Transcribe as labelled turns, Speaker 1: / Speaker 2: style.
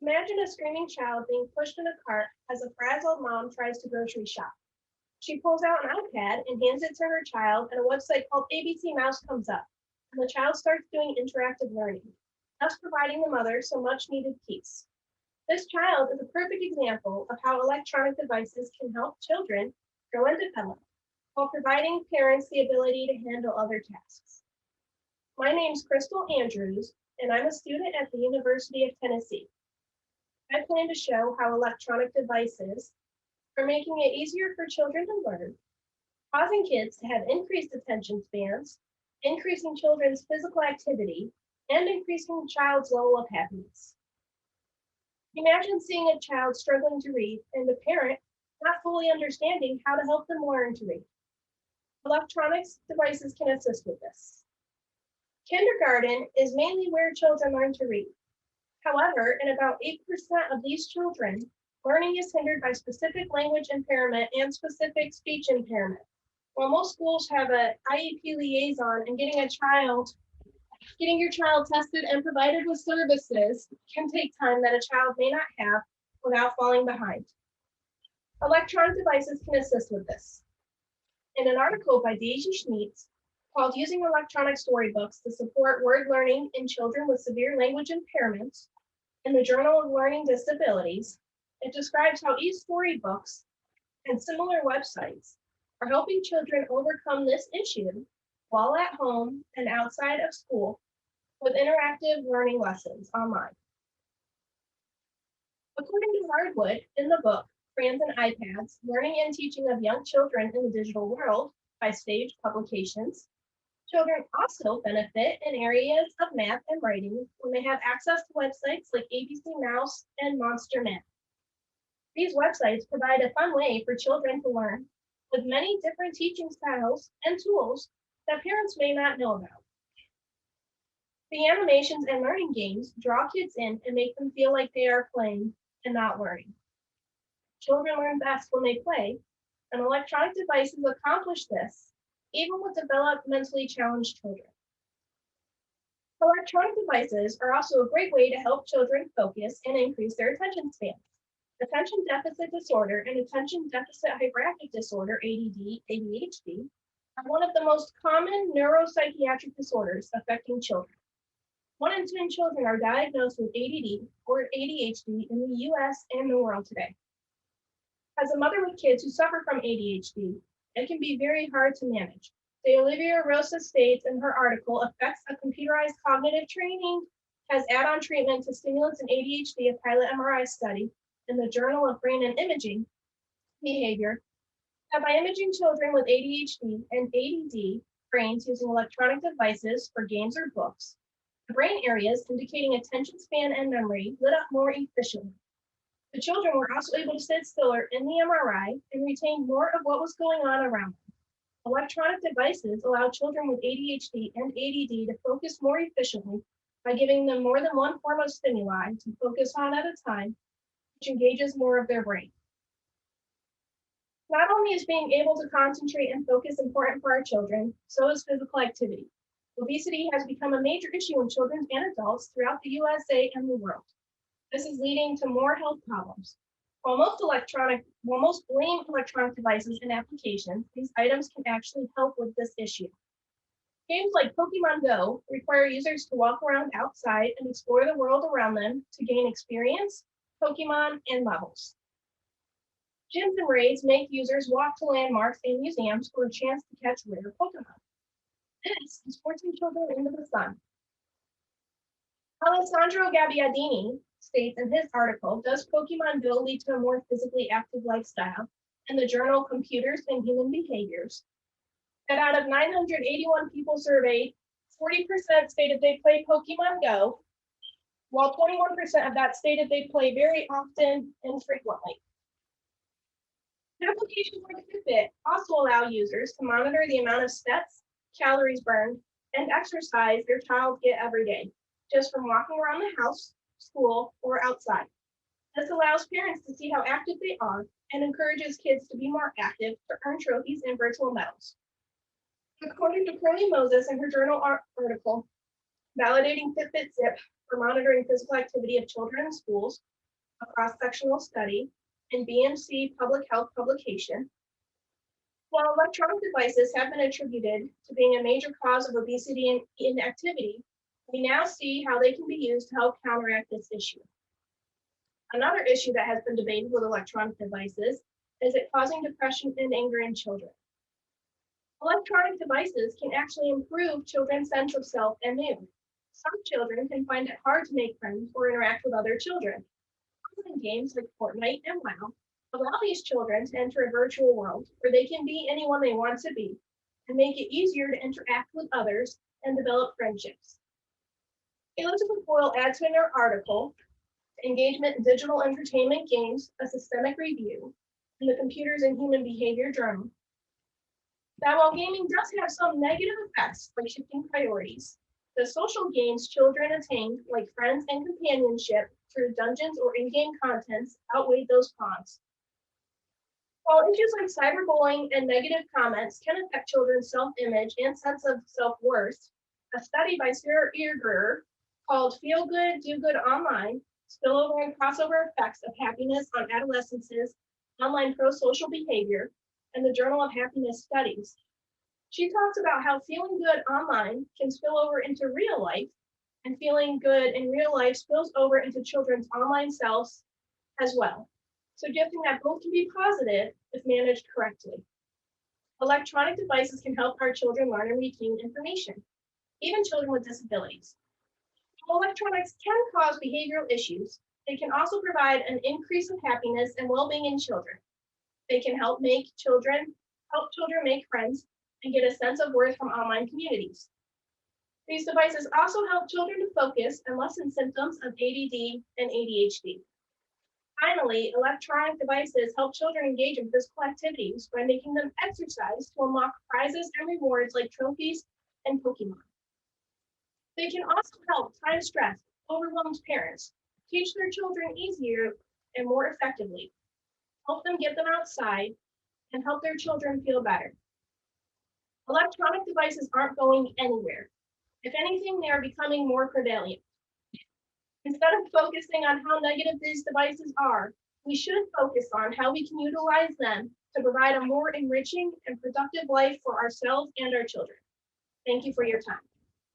Speaker 1: Imagine a screaming child being pushed in a cart as a frazzled mom tries to grocery shop. She pulls out an iPad and hands it to her child, and a website called ABC Mouse comes up, and the child starts doing interactive learning, thus providing the mother some much needed peace. This child is a perfect example of how electronic devices can help children grow and develop while providing parents the ability to handle other tasks. My name's Crystal Andrews, and I'm a student at the University of Tennessee. I plan to show how electronic devices are making it easier for children to learn, causing kids to have increased attention spans, increasing children's physical activity, and increasing the child's level of happiness. Imagine seeing a child struggling to read and a parent not fully understanding how to help them learn to read. Electronics devices can assist with this. Kindergarten is mainly where children learn to read. However, in about 8% of these children, learning is hindered by specific language impairment and specific speech impairment. While most schools have an IEP liaison and getting your child tested and provided with services can take time that a child may not have without falling behind. Electronic devices can assist with this. In an article by Daisy Schmitz called Using Electronic Storybooks to Support Word Learning in Children with Severe Language Impairments in the Journal of Learning Disabilities, it describes how e-storybooks and similar websites are helping children overcome this issue while at home and outside of school with interactive learning lessons online. According to Hardwood, in the book, Crayons and iPads, Learning and Teaching of Young Children in the Digital World by Stage Publications, children also benefit in areas of math and writing when they have access to websites like ABC Mouse and Monster Math. These websites provide a fun way for children to learn with many different teaching styles and tools that parents may not know about. The animations and learning games draw kids in and make them feel like they are playing and not learning. Children learn best when they play, and electronic devices accomplish this, even with developmentally challenged children. Electronic devices are also a great way to help children focus and increase their attention spans. Attention deficit disorder and attention deficit hyperactive disorder, ADD, ADHD, are one of the most common neuropsychiatric disorders affecting children. 1 in 10 children are diagnosed with ADD or ADHD in the US and the world today. As a mother with kids who suffer from ADHD, it can be very hard to manage. Olivia Rosa states in her article, Effects of Computerized Cognitive Training has add-on treatment to stimulants in ADHD, a pilot MRI study in the Journal of Brain and Imaging Behavior, that by imaging children with ADHD and ADD brains using electronic devices for games or books, the brain areas indicating attention span and memory lit up more efficiently. The children were also able to sit stiller in the MRI and retain more of what was going on around them. Electronic devices allow children with ADHD and ADD to focus more efficiently by giving them more than one form of stimuli to focus on at a time, which engages more of their brain. Not only is being able to concentrate and focus important for our children, so is physical activity. Obesity has become a major issue in children and adults throughout the USA and the world. This is leading to more health problems. While most blame electronic devices and applications, these items can actually help with this issue. Games like Pokemon Go require users to walk around outside and explore the world around them to gain experience, Pokemon, and levels. Gyms and raids make users walk to landmarks and museums for a chance to catch rare Pokemon. This is forcing children into the sun. Alessandro Gabbiadini states in his article, Does Pokemon Go lead to a more physically active lifestyle? In the journal Computers and Human Behaviors, that out of 981 people surveyed, 40% stated they play Pokemon Go, while 21% of that stated they play very often and frequently. Applications like Fitbit also allow users to monitor the amount of steps, calories burned, and exercise their child get every day, just from walking around the house, school, or outside. This allows parents to see how active they are and encourages kids to be more active to earn trophies and virtual medals. According to Curly Moses in her journal article, Validating Fitbit Zip, for monitoring physical activity of children in schools, a cross-sectional study, and BMC public health publication. While electronic devices have been attributed to being a major cause of obesity and inactivity, we now see how they can be used to help counteract this issue. Another issue that has been debated with electronic devices is it causing depression and anger in children. Electronic devices can actually improve children's sense of self and mood. Some children can find it hard to make friends or interact with other children. Online games like Fortnite and WoW allow these children to enter a virtual world where they can be anyone they want to be and make it easier to interact with others and develop friendships. Elizabeth Boyle adds in her article, Engagement in Digital Entertainment Games, a Systemic Review, in the Computers and Human Behavior Journal, that while gaming does have some negative effects like shifting priorities, the social gains children attained, like friends and companionship through dungeons or in-game contents, outweighed those cons. While issues like cyberbullying and negative comments can affect children's self-image and sense of self-worth, a study by Sarah Earger called Feel Good, Do Good Online, Spillover and Crossover Effects of Happiness on Adolescence's Online Pro-Social Behavior, and the Journal of Happiness Studies. She talks about how feeling good online can spill over into real life, and feeling good in real life spills over into children's online selves as well, suggesting that both can be positive if managed correctly. Electronic devices can help our children learn and retain information, even children with disabilities. While electronics can cause behavioral issues, they can also provide an increase of happiness and well-being in children. They can help children make friends and get a sense of worth from online communities. These devices also help children to focus and lessen symptoms of ADD and ADHD. Finally, electronic devices help children engage in physical activities by making them exercise to unlock prizes and rewards like trophies and Pokemon. They can also help time-stressed, overwhelmed parents teach their children easier and more effectively, help them get them outside, and help their children feel better. Electronic devices aren't going anywhere. If anything, they are becoming more prevalent. Instead of focusing on how negative these devices are, we should focus on how we can utilize them to provide a more enriching and productive life for ourselves and our children. Thank you for your time.